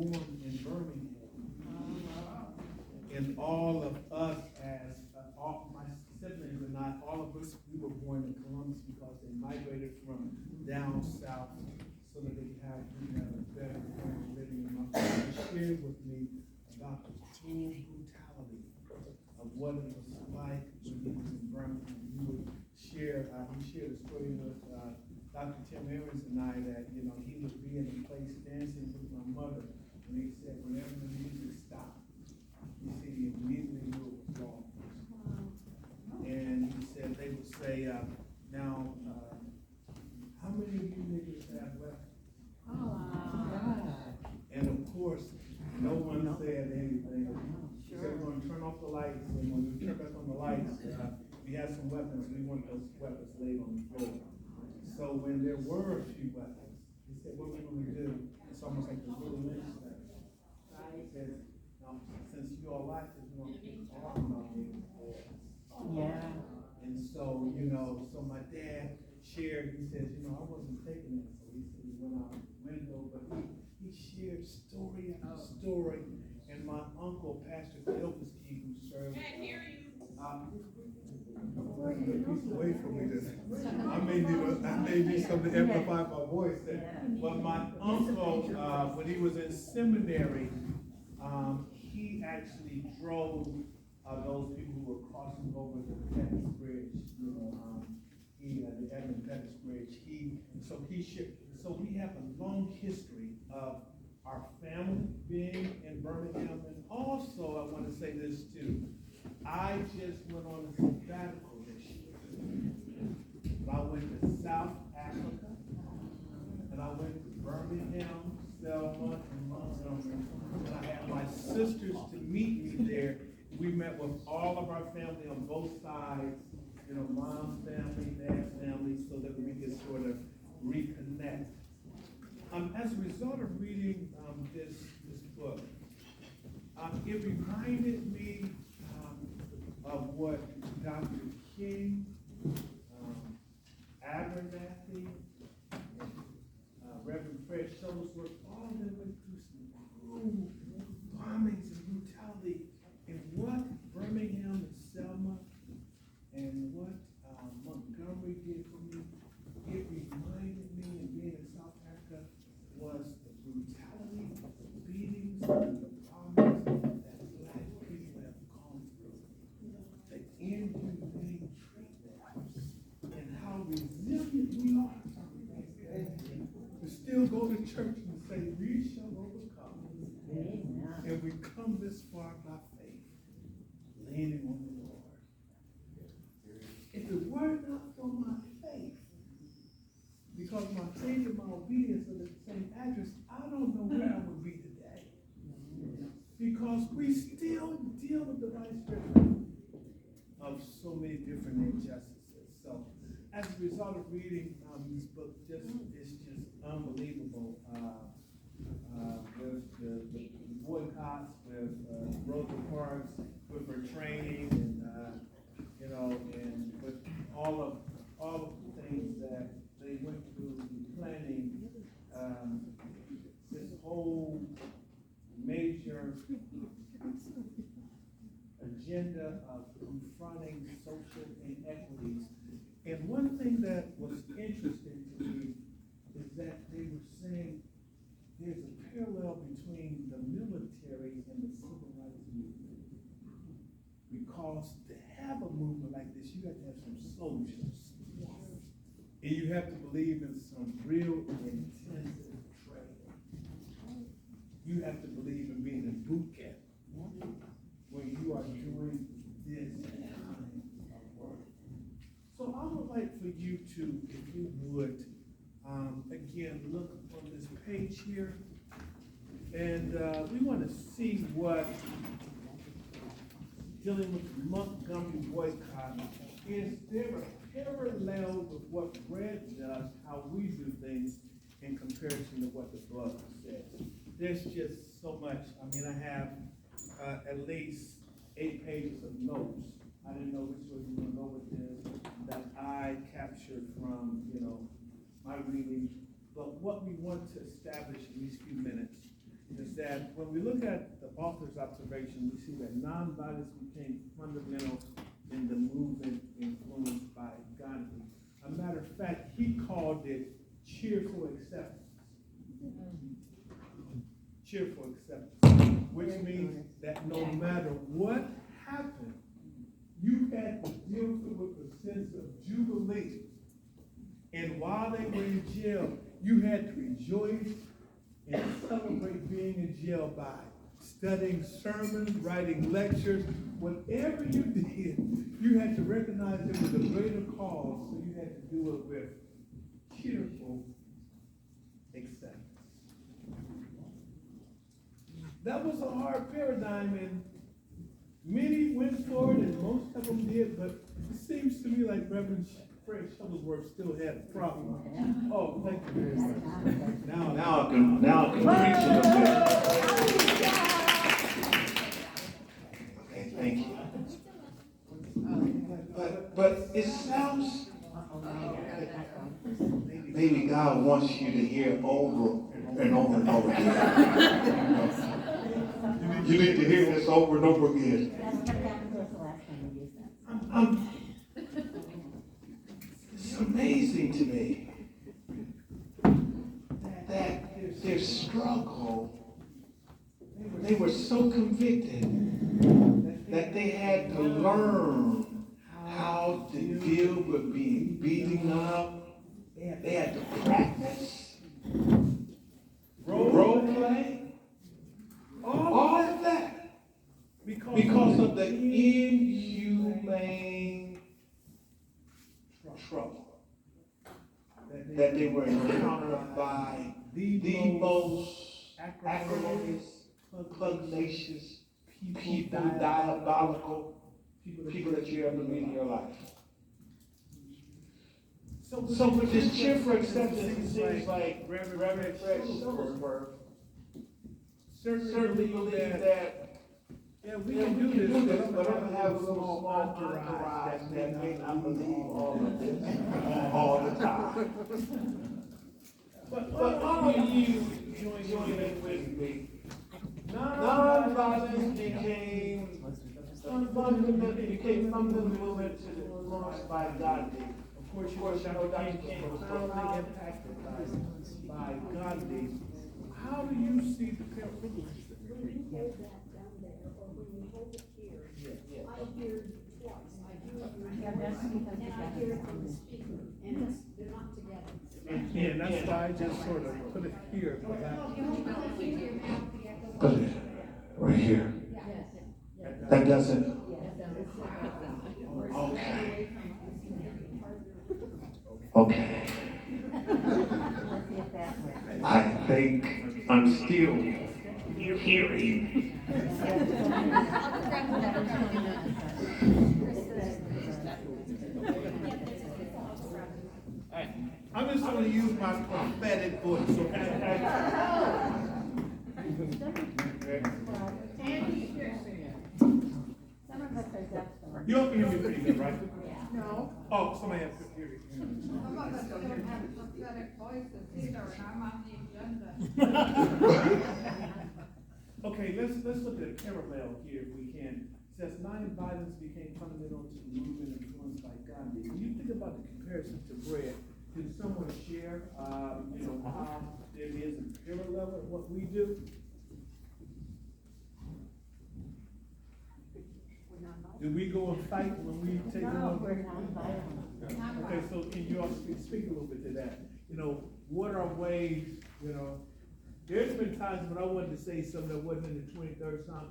born in Birmingham. And all of us, as all my siblings and I, all of us, we were born in Columbus because they migrated from down south so that we have a better way of living. And my father shared with me about the cruel brutality of what it was like when he was in Birmingham. He would share, he shared a story with Dr. Tim Aarons and I that, he would be in a place dancing with my mother, and he said whenever the music stopped, he said he immediately knew it was wrong. And he said they would say, now, how many of you niggas have weapons? And of course, no one said anything. He said, we're going to turn off the lights, and when we turn back on the lights, we have some weapons. We want those weapons laid on the floor. So when there were a few weapons, he said, what are we going to do? It's almost like the little lynch thing. He said, now, since you all like this, we're going to keep talking about it. Yeah. And so, so my dad shared, he says, I wasn't taking it. So he said he went out the window, but he shared story after story. And my uncle, Pastor Kilpaski, who served, away from me. I may need something to amplify my voice there. But my uncle, when he was in seminary, he actually drove those people who were crossing over the Pettus Bridge. The Edmund Pettus Bridge. So we have a long history of our family being in Birmingham, and also I want to say this too. I just went on a sabbatical this year. I went to South Africa, and I went to Birmingham, Selma, and Montgomery. And I had my sisters to meet me there. We met with all of our family on both sides, mom's family, dad's family, so that we could sort of reconnect. As a result of reading this book, it reminded me of what Dr. King, Abernathy, Reverend Fred Shuttlesworth, all of them went through some cruel bombings and brutality. And what Birmingham and Selma and what Montgomery did for me, it reminded me of being in South Africa was the brutality, the beatings, the bombings that black people have gone through, the inhumane treatment, and how resilient we are to still go to church and say, we shall overcome. And we come this far by faith, leaning on the Lord. If it were not for my faith, because my faith and my obedience are the same address, I don't know where I would be today. Because we still deal with the vice versa of so many different injustices. So, as a result of reading this book, it's just unbelievable. With the boycotts, with Rosa Parks, with her training, and and with all of the things that they went through in planning this whole major agenda of confronting social inequities. And one thing that was interesting to me is that they were saying there's a parallel between the military and the civil rights movement. Because to have a movement like this, you have to have some soldiers. And you have to believe in some real intensive training. You have to believe in being in boot camp when you are doing this kind of work. So I would like for you to, if you would, again, look on this page here. And we want to see what dealing with the Montgomery boycott, is there a parallel with what Red does, how we do things, in comparison to what the book says? There's just so much. I mean, I have at least 8 pages of notes. I didn't know which way you were going to go with this, that I captured from, my reading. But what we want to establish in these few minutes is that when we look at the author's observation, we see that nonviolence became fundamental in the movement influenced by Gandhi. A matter of fact, he called it cheerful acceptance. Cheerful acceptance, which means that no matter what happened, you had to deal with a sense of jubilee. And while they were in jail, you had to rejoice and celebrate being in jail by studying sermons, writing lectures. Whatever you did, you had to recognize it was a greater cause, so you had to do it with cheerful acceptance. That was a hard paradigm, and many went for it, and most of them did, but it seems to me like Reverend Fred Shuttlesworth still had a problem. Oh, thank you very much. Now I can preach a little bit. Okay, thank you. But it sounds maybe God wants you to hear over and over and over again. You need to hear this over and over again. It's amazing to me that their struggle, they were so convicted that they had to learn how to deal with being beaten up. They had to practice role play, all of that, because of the inhumane trouble that they were encountered by the most acrimonious, pugnacious, people, diabolical people that you ever meet in your life. So with this cheerful acceptance, it seems like Reverend Fred Shuttlesworth certainly believe that yeah, we can do this, but I'm gonna have a little small entourage that may not believe all of this all the time. But all of you join in with me. Nonviolence became fundamental to the influence by Gandhi. Of course, you know Dr. King was profoundly impacted by Gandhi. How do you see the parallels? When you hold that down there, or when you hold it here, I hear it twice. I hear your voice, and I hear it from the speaker, and they're not together. And that's why I just sort of put it here. You hold it here, your mouth, the echo. Put it right here. Yes. That doesn't. Okay. I think I'm still hearing. I'm just going to use my prophetic voice, okay? You all can hear me pretty good, right? No. Oh, somebody has to hear me. Some of us don't have prophetic voices either, and I'm on the agenda. Okay, let's look at a parallel here if we can. It says nonviolence became fundamental to the movement influenced by Gandhi. When you think about the comparison to bread, can someone share, how there is a parallel with what we do? Do we go and fight when we take on? Okay, so can you all speak a little bit to that? What are ways, there's been times when I wanted to say something that wasn't in the 23rd Psalm,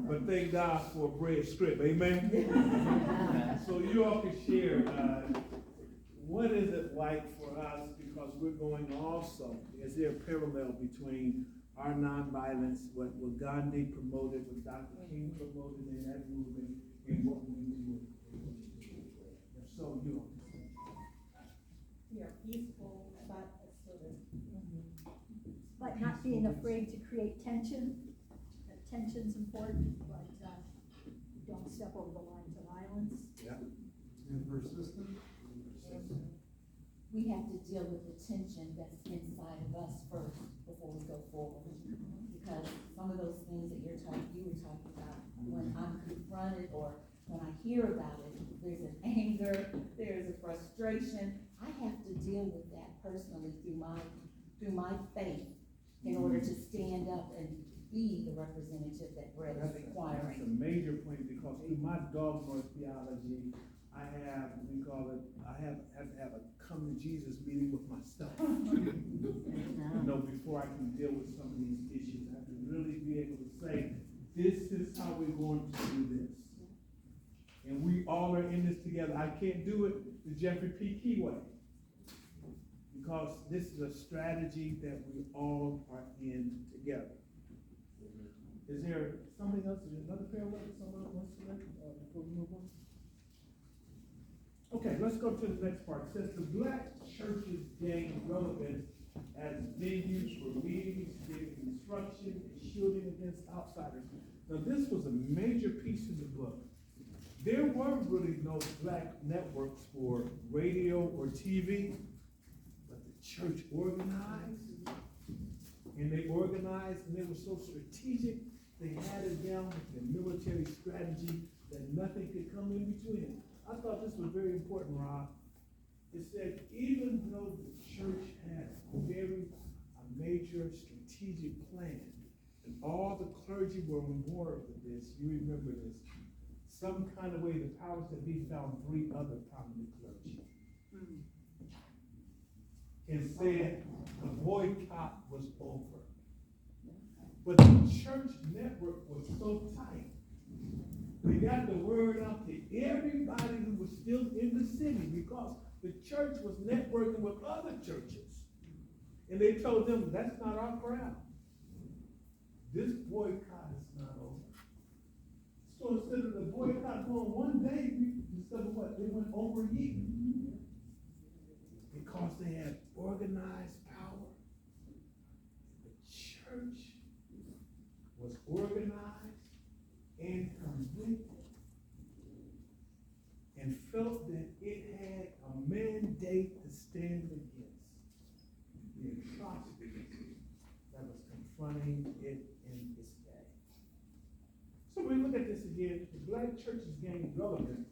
but thank God for a bread script, amen? So you all can share, what is it like for us, because we're going also, is there a parallel between our nonviolence, what Gandhi promoted, what Dr. King promoted in that movement, and what we do? If so, you all can say. We are peaceful, but assertive. But not being afraid to create tension. Tension's important, but don't step over the lines of violence. Yeah. And persistent. We have to deal with the tension that's inside of us first before before we go forward. Because some of those things that you were talking about, when I'm confronted or when I hear about it, there's an anger, there's a frustration. I have to deal with that personally through my faith in order to stand up and be the representative that Brett is That's a requiring. major point, because through my dogma theology, I have to have a come to Jesus meeting with myself. Before I can deal with some of these issues, I have to really be able to say, this is how we're going to do this. And we all are in this together. I can't do it the Jeffrey P. Key way, because this is a strategy that we all are in together. Is there something else? Is there another parallel that someone wants to make before we move on? Okay, let's go to the next part. It says the black churches gain relevance as venues for meetings, giving instruction, and shielding against outsiders. Now, this was a major piece of the book. There were really no black networks for radio or TV, but the church organized, and they were so strategic, they had it down with their military strategy that nothing could come in between. I thought this was very important, Rob. It said, even though the church had a major strategic plan, and all the clergy were on board with this, you remember this, some kind of way the powers that be found 3 other prominent clergy. And said the boycott was over. But the church network was so tight, they got the word out to everybody who was still in the city, because the church was networking with other churches. And they told them, that's not our crowd. This boycott is not over. So instead of the boycott going one day, we discovered what? They went over a year. Because they had organized power. The church was organized and convicted, and felt that it had a mandate to stand against the atrocities that was confronting it in its day. So when we look at this again, the black churches gained relevance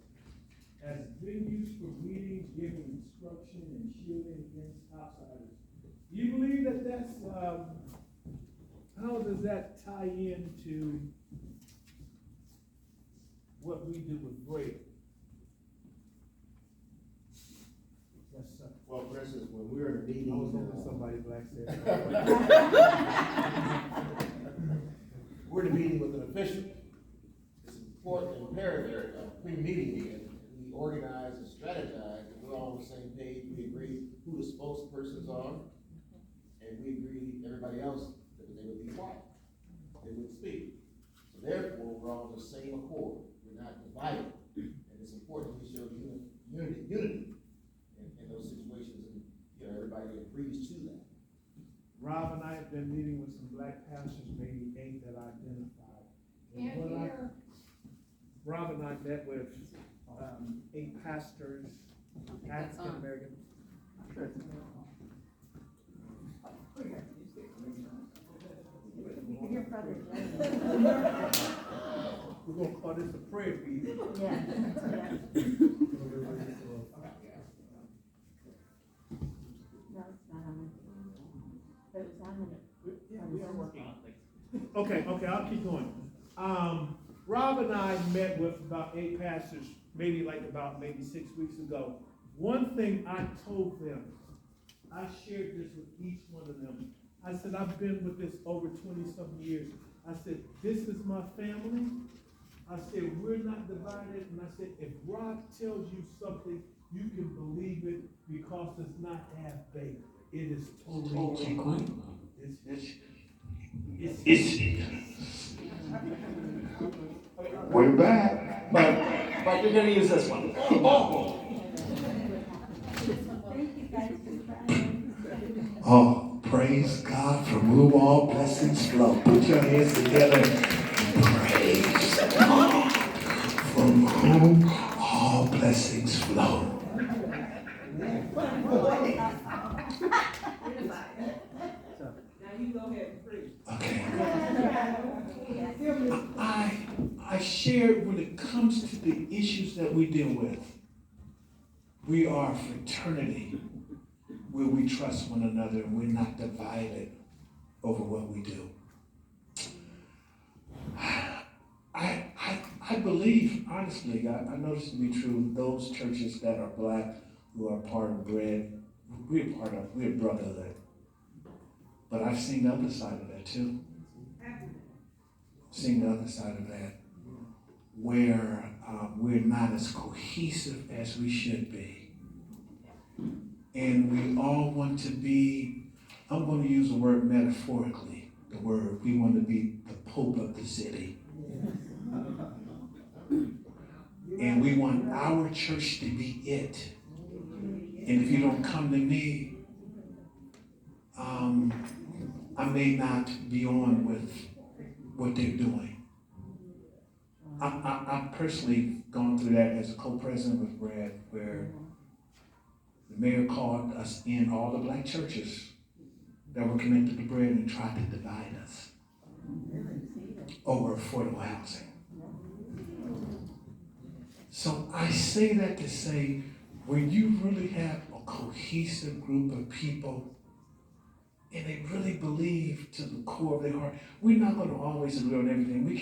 as venues for meetings, giving instruction, and shielding against outsiders. Do you believe that that's, how does that tie into what we do with bread? Yes, sir. Well, for instance, when we were in a meeting. I was hoping somebody black said. We're in a meeting with an official. It's important and imperative, pre-meeting meeting, we organize and strategize, and we're all on the same page. We agree who the spokespersons are, and we agree everybody else that they would be quiet. They would speak. So therefore, we're all on the same accord. We're not divided, and it's important we show unity in those situations, and everybody agrees to that. Rob and I have been meeting with some black pastors, maybe 8 that I identified. And Rob and I met with 8 pastors, African American. Your brother. We're gonna call this a prayer meeting. Yeah. No, it's not on it. But it was on it. Yeah, we are working on things. Okay, I'll keep going. Rob and I met with about 8 pastors, maybe 6 weeks ago. One thing I told them, I shared this with each one of them. I said, I've been with this over 20-something years. I said, this is my family. I said, we're not divided. And I said, if Rob tells you something, you can believe it, because it's not half-baked. It is totally true. We're back. But you're gonna use this one. Oh. Thank you guys for trying. Oh, praise God, from whom all blessings flow. Put your hands together. Praise God, from whom all blessings flow. you go ahead and preach. Okay. I shared when it comes to the issues that we deal with, we are a fraternity where we trust one another and we're not divided over what we do. I believe, honestly, I know this to be true, those churches that are black who are part of Bread, we're brotherhood. But I've seen the other side of that too. Seen the other side of that, where we're not as cohesive as we should be. And we all want to be, I'm going to use the word metaphorically, we want to be the Pope of the city. And we want our church to be it. And if you don't come to me, I may not be on with what they're doing. I've personally gone through that as a co-president with Brad, where the mayor called us in, all the black churches that were connected to Bread, and tried to divide us over affordable housing. So I say that to say, when you really have a cohesive group of people and they really believe to the core of their heart, we're not going to always agree on everything. We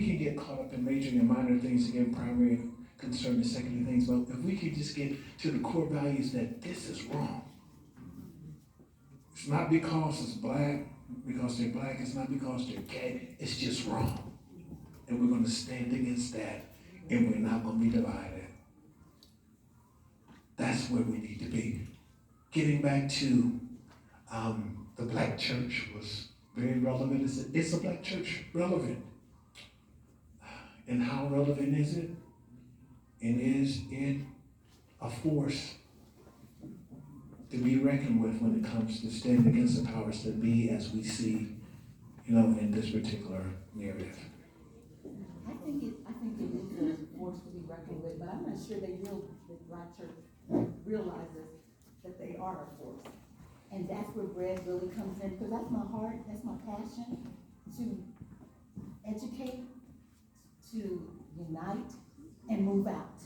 can get caught up in majoring in minor things, again, primary concern and secondary things, but if we could just get to the core values that this is wrong. It's not because it's black, because they're black, it's not because they're gay, it's just wrong. And we're going to stand against that, and we're not going to be divided. That's where we need to be. Getting back to the black church was very relevant. Is a black church relevant? And how relevant is it? And is it a force to be reckoned with when it comes to standing against the powers that be, as we see, in this particular narrative? I think it is a force to be reckoned with, but I'm not sure the black church realizes that they are a force. And that's where Bread really comes in, because that's my heart, that's my passion, to educate, to unite, and move out.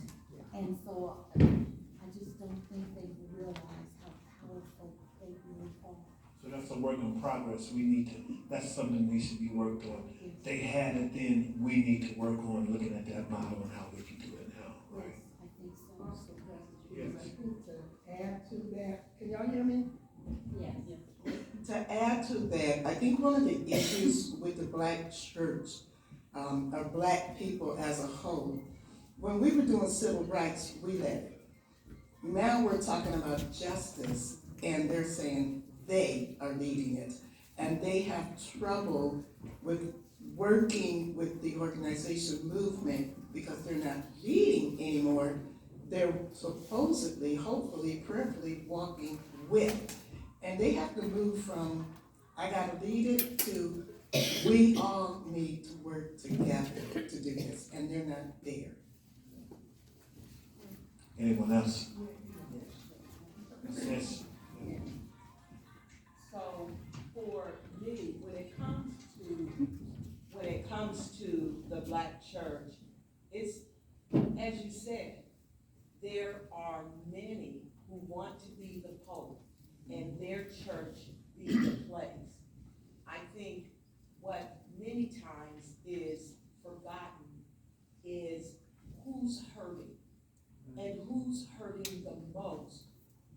And so I just don't think they realize how powerful they really are. So that's a work in progress. That's something that needs to be worked on. They had it then, we need to work on looking at that model and how we can do it now, right? I think so. Yes. To add to that, can y'all hear me? Yes. To add to that, I think one of the issues with the black church, or black people as a whole, when we were doing civil rights, we led it. Now we're talking about justice, and they're saying they are leading it. And they have trouble with working with the organization movement because they're not leading anymore. They're supposedly, hopefully, prayerfully walking with. And they have to move from, I gotta lead it, to we all need to work together to do this, and they're not there. Anyone else? Yes. So for me, when it comes to the black church, it's, as you said, there are many who want to be the Pope and their church be the place. I think what many times is forgotten is who's hurting and who's hurting the most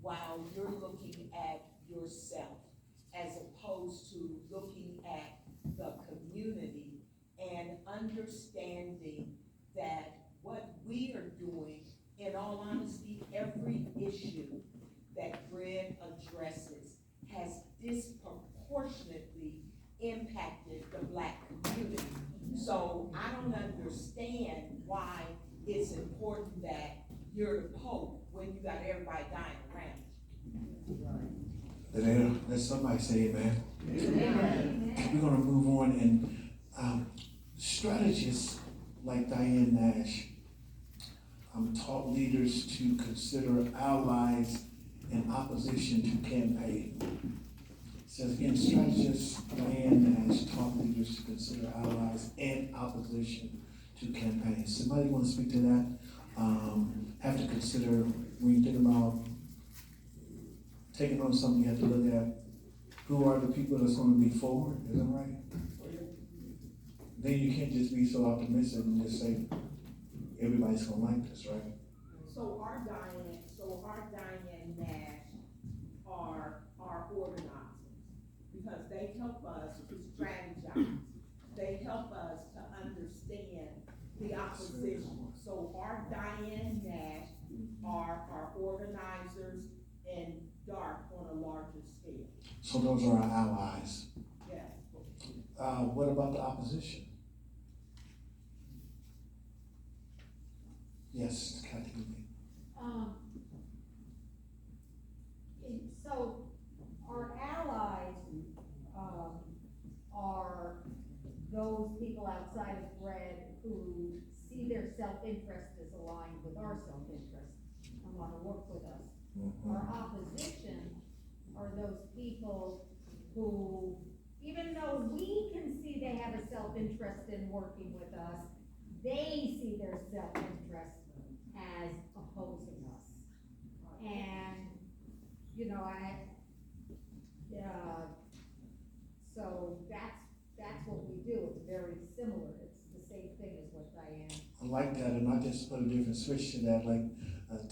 while you're looking at yourself, as opposed to looking at the community and understanding that what we are doing, in all honesty, every issue that Bread addresses has disproportionately impacted the black community. So I don't understand why it's important that you're the Pope when you got everybody dying around you. Let somebody say amen. Amen. We're going to move on, and strategists like Diane Nash taught leaders to consider allies in opposition to campaign. says again, strategists plan as top leaders to consider allies and opposition to campaigns. Somebody want to speak to that? Have to consider when you think about taking on something, you have to look at who are the people that's going to be forward, is that right? Then you can't just be so optimistic and just say everybody's going to like this, right? So our Diane Nash are organizers, because they help us to strategize. They help us to understand the opposition. So our Diane Nash are our organizers and dark on a larger scale. So those are our allies. Yes. What about the opposition? Yes, Kathy. So our allies, are those people outside of Fred who see their self-interest as aligned with our self-interest and want to work with us. Our opposition are those people who, even though we can see they have a self-interest in working with us, they see their self-interest as opposing us. And, you know, so that's what we do. It's very similar. It's the same thing as what Diane. I like that, and I just put a different switch to that, like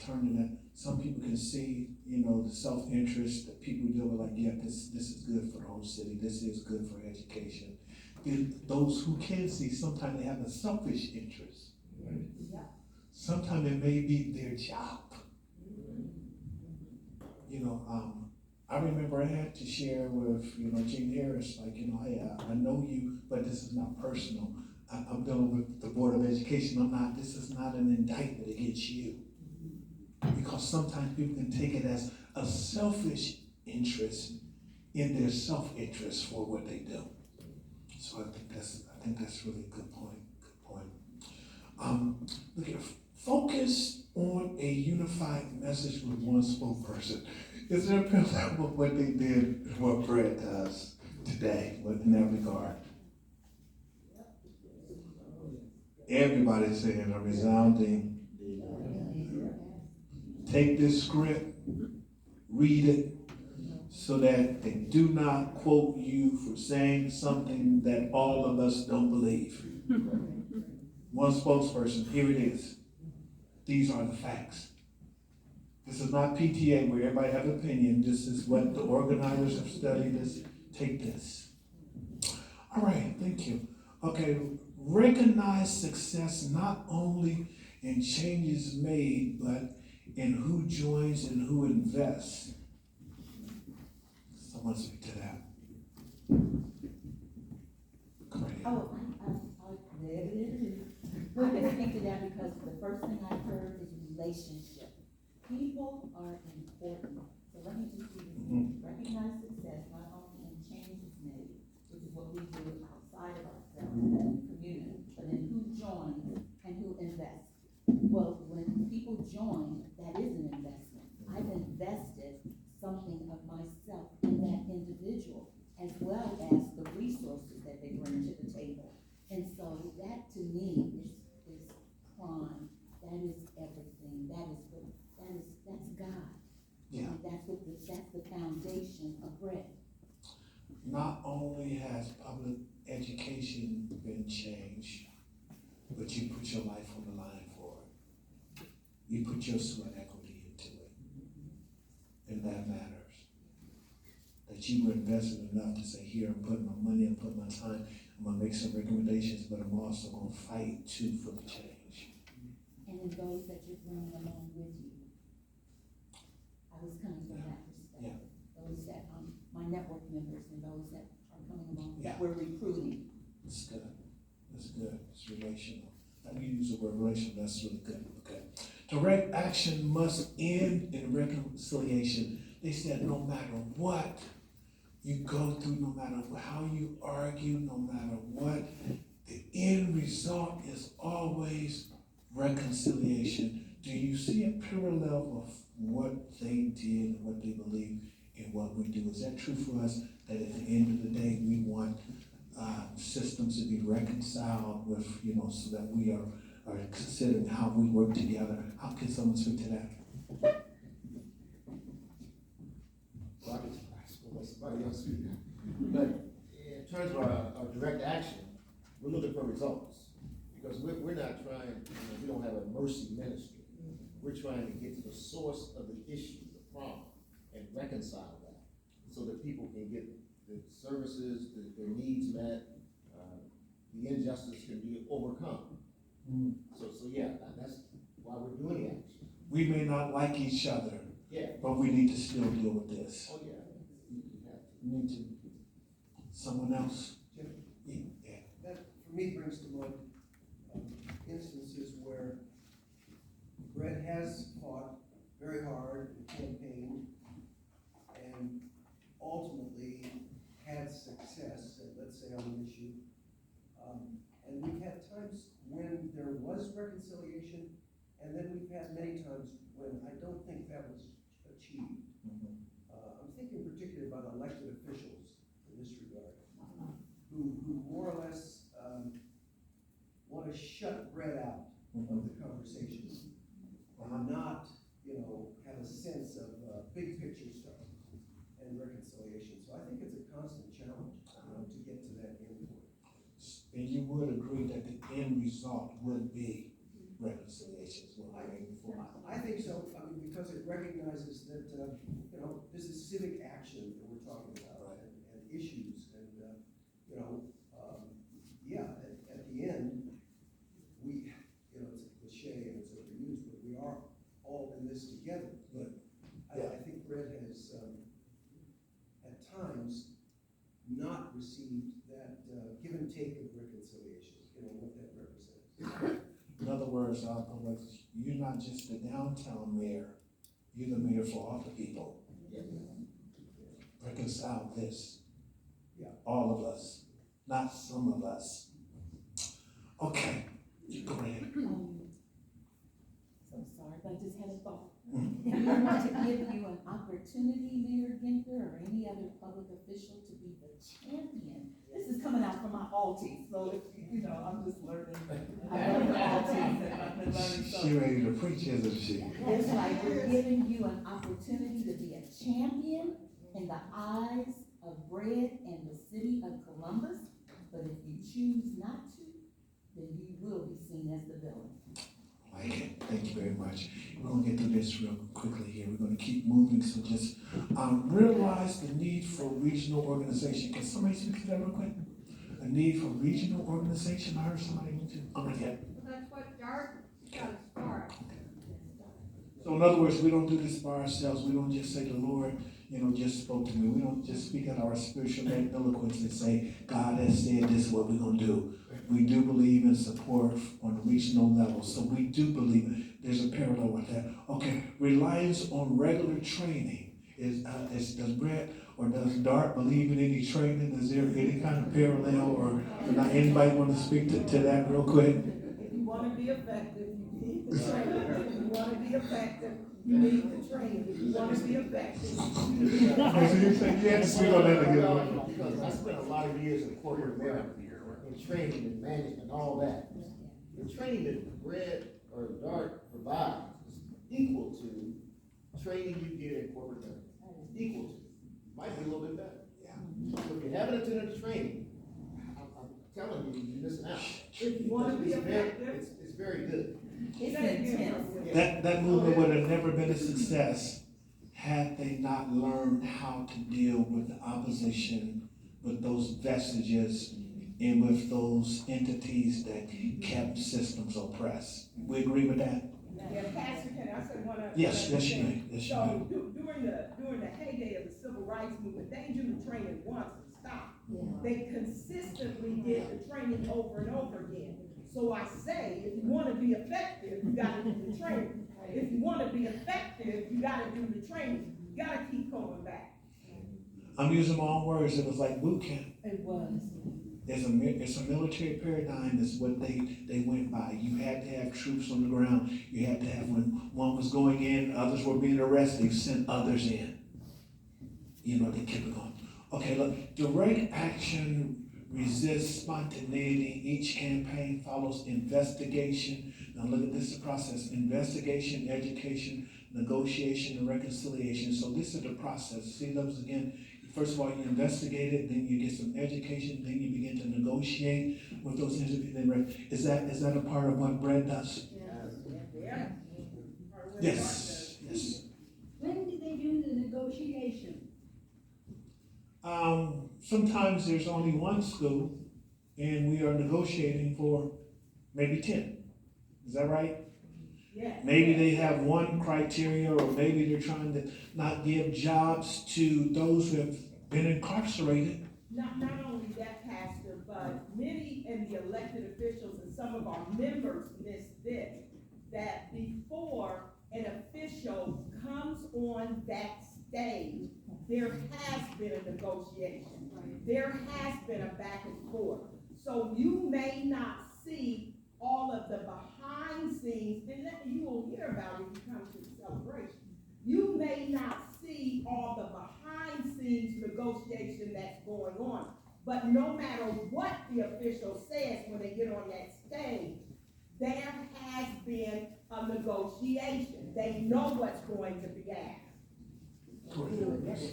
turning that. Some people can see, you know, the self-interest that people do with, like, yeah, this is good for the whole city. This is good for education. Then those who can see, sometimes they have a selfish interest. Right? Yeah. Sometimes it may be their job. You know, I remember I had to share with, you know, Gene Harris, like, you know, hey, I know you, but this is not personal. I'm dealing with the Board of Education. This is not an indictment against you. Because sometimes people can take it as a selfish interest in their self-interest for what they do. So I think that's really a good point. Good point. Look at focus on a unified message with one spokesperson. Is there a parallel with what they did, what Fred does today in that regard? Everybody's saying a resounding, take this script, read it, so that they do not quote you for saying something that all of us don't believe. One spokesperson, here it is. These are the facts. This is not PTA where everybody has an opinion. This is what the organizers have studied. Take this. All right, thank you. Okay, recognize success not only in changes made, but in who joins and who invests. Someone speak to that. Great. Oh, I can speak to that because the first thing I heard is relationship. People are important. So let me just do this. Recognize success not only in changes made, which is what we do outside of ourselves in the community, but in who joins and who invests. Well, when people join, that is an investment. I've invested something of myself in that individual, as well as the resources that they bring to the table. And so that to me is prime. That is everything. That's God. Yeah. And that's the foundation of bread. Not only has public education been changed, but you put your life on the line for it. You put your sweat equity into it. And that matters. That you were invested enough to say, here, I'm putting my money, I'm putting my time, I'm gonna make some recommendations, but I'm also gonna fight too for the change. And in those that you're bringing along with you. I was coming from that perspective. Yeah. Those that, my network members and those that are coming along, Yeah. that we're recruiting. That's good. That's good. It's relational. Let me use the word relational. That's really good. Okay. Direct action must end in reconciliation. They said no matter what you go through, no matter how you argue, no matter what, the end result is always reconciliation. Do you see a parallel of what they did and what they believe in what we do? Is that true for us? that at the end of the day, we want systems to be reconciled with, so that we are considering how we work together. How can someone speak to that? Well, I can let somebody else speak. But in terms of our direct action, we're looking for results. Because we're not trying, we don't have a mercy ministry. We're trying to get to the source of the issue, the problem, and reconcile that so that people can get the services, their needs met, the injustice can be overcome. So yeah, that's why we're doing the action. We may not like each other, Yeah. but we need to still deal with this. Oh, yeah. We need to. Someone else? Jim, Yeah. that for me brings to mind instances where Brett has fought very hard and campaigned and ultimately had success, let's say on an issue. And we've had times when there was reconciliation, and then we've had many times when I don't think that was achieved. I'm thinking particularly about elected officials in this regard, who more or less want to shut Brett out of the conversation, and not, have a sense of big picture stuff and reconciliation. So I think it's a constant challenge, to get to that end point. And you would agree that the end result would be reconciliation is what I'm aiming for. I think so, because it recognizes that, this is civic action that we're talking about, and issues, and, at the end, we, it's a cliche and it's overused, but we are all in this together. But I think Brett has, at times, not received that give and take of reconciliation, what that represents. In other words, you're not just the downtown mayor, you're the mayor for all the people. Reconcile this. Yeah. All of us, not some of us. Okay, go ahead. So sorry, but I just had a thought. We want to give you an opportunity, Mayor Ginther, or any other public official to be the champion. This is coming out from my alties, so if I'm just learning. I learned the alties, and I've been learning so. She ready to preach, isn't she? It's like we're giving you an opportunity to be a champion in the eyes of Brett and the city of Columbus. But if you choose not to, then you will be seen as the villain. Like it. Thank you very much. We're gonna get through this real quickly here. We're gonna keep moving, so just realize the need for regional organization. Can somebody speak to that real quick? A need for regional organization. I heard somebody want to. I'm gonna get. That's what Dart got to start. So in other words, we don't do this by ourselves. We don't just say the Lord, just spoke to me. We don't just speak out our spiritual eloquence and say, God has said this is what we're gonna do. We do believe in support on a regional level. So we do believe there's a parallel with that. Okay, reliance on regular training. Does Brett or does Dart believe in any training? Is there any kind of parallel, or anybody want to speak to that real quick? If you want to be effective, you need the training. If you want to be effective, you need the training. If you want to be effective, you need the training. You had to speak on that again. Because I spent a lot of years in corporate America, in training and management and all that. The training that Brett or Dart provides is equal to training you get in corporate America. Equal to. Might be a little bit better. Yeah. So if you haven't attended training, I'm telling you, you're missing out. If you want to be effective, It's very good. It's intense. That movement would have never been a success had they not learned how to deal with the opposition, with those vestiges, and with those entities that kept systems oppressed. We agree with that? Yeah, Pastor, can I say one other? Yes, you thing? may. Yes, you So, may. during the heyday of the civil rights movement, they didn't do the training once and stop. Yeah. They consistently did the training over and over again. So I say, if you wanna be effective, you gotta do the training. If you wanna be effective, you gotta do the training. You gotta keep going back. I'm using my own words. It was like boot camp. It was. It's a military paradigm is what they went by. You had to have troops on the ground. You had to have, when one was going in, others were being arrested, you sent others in. They kept it going. Okay, look, direct action resists spontaneity. Each campaign follows investigation. Now look at this process: investigation, education, negotiation, and reconciliation. So this is the process. See those again. First of all, you investigate it, then you get some education, then you begin to negotiate with those individuals. Is that a part of what Brett does? Yeah. Yes. Yes. When do they do the negotiation? Sometimes there's only one school, and we are negotiating for maybe 10. Is that right? Yeah. Maybe they have one criteria, or maybe they're trying to not give jobs to those who have been incarcerated. Not only that, Pastor, but many in the elected officials and some of our members miss this, that before an official comes on that stage, there has been a negotiation. There has been a back and forth. So you may not see all of the behind scenes, and you will hear about it if you come to the celebration. You may not see all the behind scenes negotiation that's going on, but no matter what the official says when they get on that stage, there has been a negotiation. They know what's going to be asked.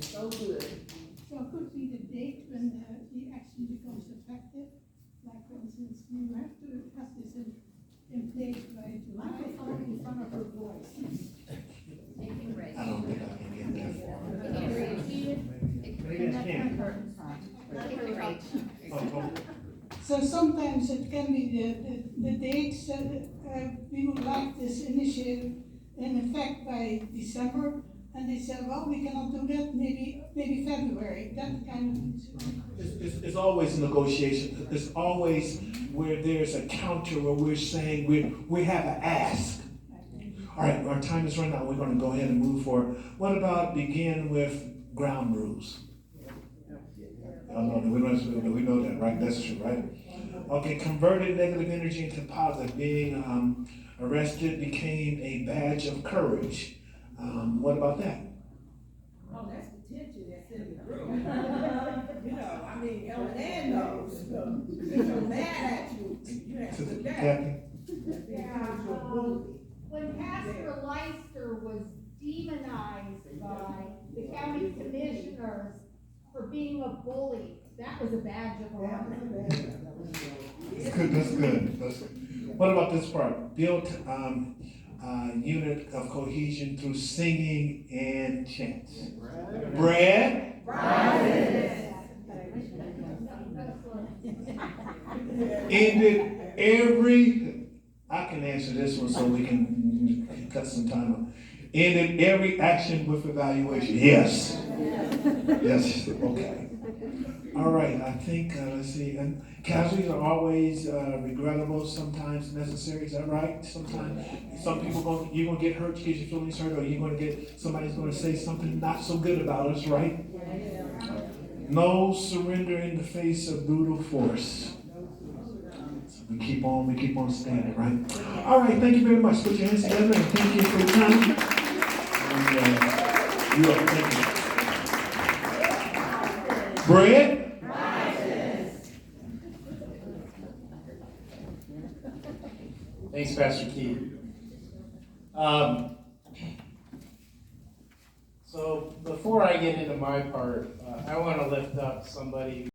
So good. So could be the date when the action becomes effective? Like, for instance, you have to have this in place by July. Microphone in front of her voice. I don't think I can get that far. So sometimes it can be the dates that we would like this initiative in effect by December, and they said, well, we cannot do that, maybe February, that kind of. It's always negotiation. It's always where there's a counter, where we're saying we have an ask. All right, our time is running out. We're going to go ahead and move forward. What about begin with ground rules? Oh, no, we know that, right? That's true, right? Okay, converted negative energy into positive. Being arrested became a badge of courage. What about that? Oh, that's the tension that's in the room. You know, I mean, Ellen knows. They're so mad at you. You have to do that. Kathy? When Pastor Leister was demonized by the county commissioners for being a bully, that was a badge of honor. That's good. That's good. What about this part? Built unit of cohesion through singing and chants. Bread. Ended every. I can answer this one so we can cut some time up. Ended every action with evaluation. Yes. Yes. Okay. All right. I think let's see. And casualties are always regrettable, sometimes necessary. Is that right? Sometimes some people you're gonna get hurt because your feelings hurt, or you're gonna get somebody's gonna say something not so good about us, right? No surrender in the face of brutal force. We keep on standing, right? All right, thank you very much. Put your hands together and thank you for your time. And you are, thank you. Bread? Thanks, Pastor Keith. So before I get into my part, I want to lift up somebody